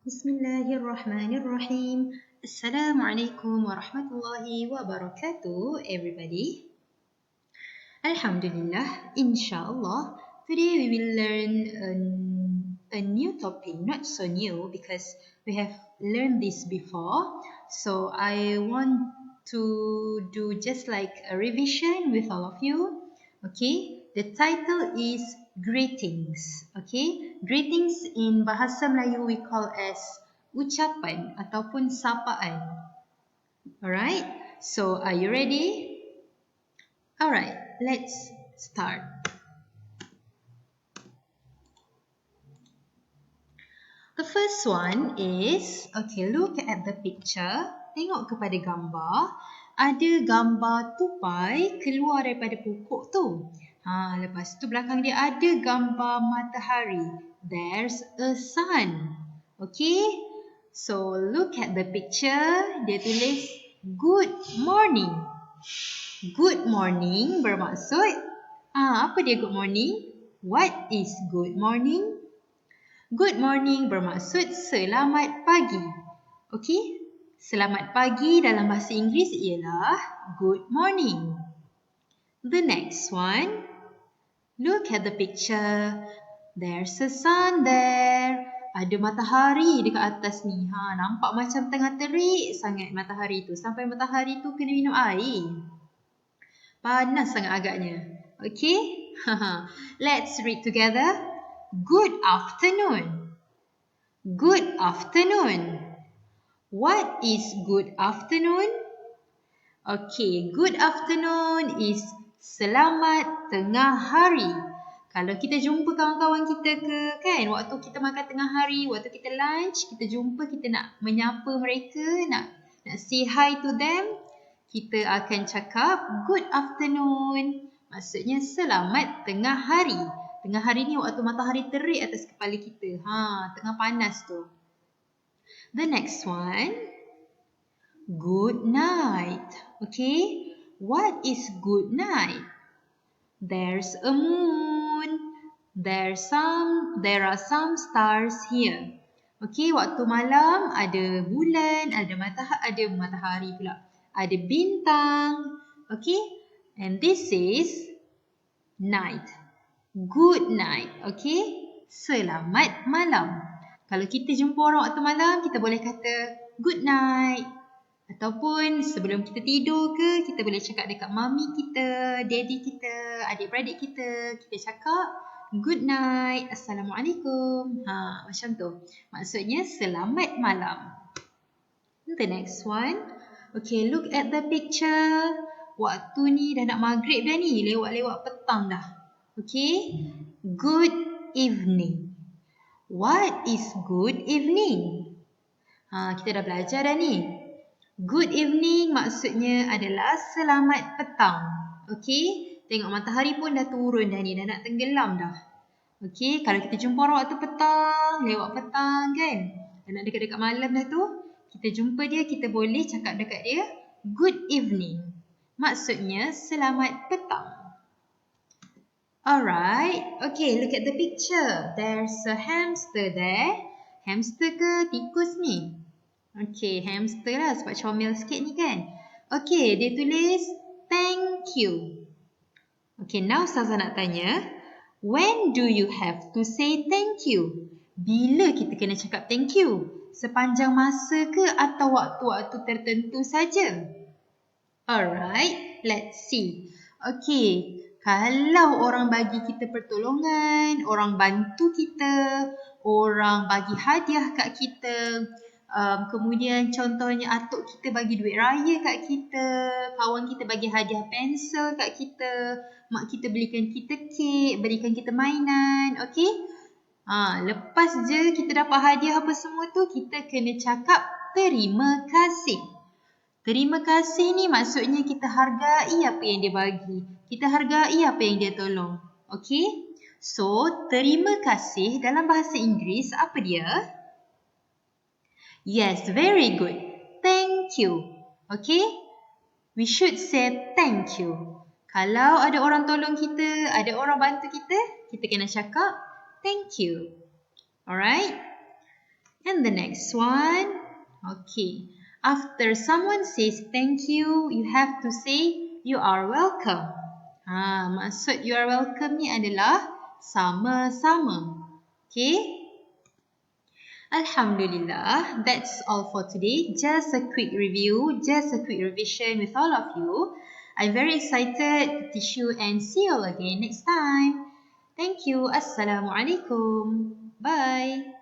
Bismillahirrahmanirrahim. Assalamualaikum warahmatullahi wabarakatuh, everybody. Alhamdulillah, inshallah, today we will learn a new topic, not so new because we have learned this before. So I want to do just like a revision with all of you. Okay, the title is greetings. Okay, greetings in bahasa Melayu we call as ucapan ataupun sapaan. Alright, so are you ready? Alright, let's start. The first one is, okay, look at the picture. Tengok kepada gambar. Ada gambar tupai keluar daripada pokok tu. Lepas tu belakang dia ada gambar matahari. There's a sun. Okay? So, look at the picture. Dia tulis, good morning. Good morning bermaksud, apa dia good morning? What is good morning? Good morning bermaksud selamat pagi. Okey? Selamat pagi dalam bahasa Inggeris ialah good morning. The next one. Look at the picture. There's a sun there. Ada matahari dekat atas ni. Nampak macam tengah terik sangat matahari tu. Sampai matahari tu kena minum air. Panas sangat agaknya. Okay? Let's read together. Good afternoon. Good afternoon. What is good afternoon? Okay, good afternoon is selamat tengah hari. Kalau kita jumpa kawan-kawan kita kan, waktu kita makan tengah hari, waktu kita lunch, kita jumpa, kita nak menyapa mereka, nak say hi to them, kita akan cakap good afternoon. Maksudnya selamat tengah hari. Tengah hari ni waktu matahari terik atas kepala kita. Tengah panas tu. The next one. Good night. Okay. What is good night? There's a moon. There are some stars here. Okay. Waktu malam ada bulan, ada matahari pula. Ada bintang. Okay. And this is night. Good night, okay? Selamat malam. Kalau kita jumpa orang waktu malam, kita boleh kata good night. Ataupun sebelum kita tidur ke, kita boleh cakap dekat mami kita, daddy kita, adik-beradik kita. Kita cakap good night, assalamualaikum. Macam tu. Maksudnya selamat malam. The next one. Okay, look at the picture. Waktu ni dah nak maghrib dah ni, lewat-lewat petang dah. Okay, good evening. What is good evening? Kita dah belajar dah ni. Good evening maksudnya adalah selamat petang. Okay, tengok matahari pun dah turun dah ni, dah nak tenggelam dah. Okay, kalau kita jumpa orang waktu petang, lewat petang kan, dah nak dekat-dekat malam dah tu, kita jumpa dia, kita boleh cakap dekat dia, good evening. Maksudnya selamat petang. Alright, okay, look at the picture. There's a hamster there. Hamster ke tikus ni? Okay, hamster lah sebab comel sikit ni kan. Okay, dia tulis thank you. Okay, now Ustazah nak tanya, when do you have to say thank you? Bila kita kena cakap thank you? Sepanjang masa ke atau waktu-waktu tertentu saja? Alright, let's see. Okay, kalau orang bagi kita pertolongan, orang bantu kita, orang bagi hadiah kat kita, kemudian contohnya atuk kita bagi duit raya kat kita, kawan kita bagi hadiah pensel kat kita, mak kita belikan kita kek, berikan kita mainan, okay? Lepas je kita dapat hadiah apa semua tu, kita kena cakap terima kasih. Terima kasih ni maksudnya kita hargai apa yang dia bagi. Kita hargai apa yang dia tolong. Okay? So, terima kasih dalam bahasa Inggeris apa dia? Yes, very good. Thank you. Okay? We should say thank you. Kalau ada orang tolong kita, ada orang bantu kita, kita kena cakap thank you. Alright? And And the next one, okay. After someone says thank you, you have to say you are welcome. Maksud you are welcome ni adalah sama-sama. Okay. Alhamdulillah, that's all for today. Just a quick review, just a quick revision with all of you. I'm very excited to teach you and see you all again next time. Thank you. Assalamualaikum. Bye.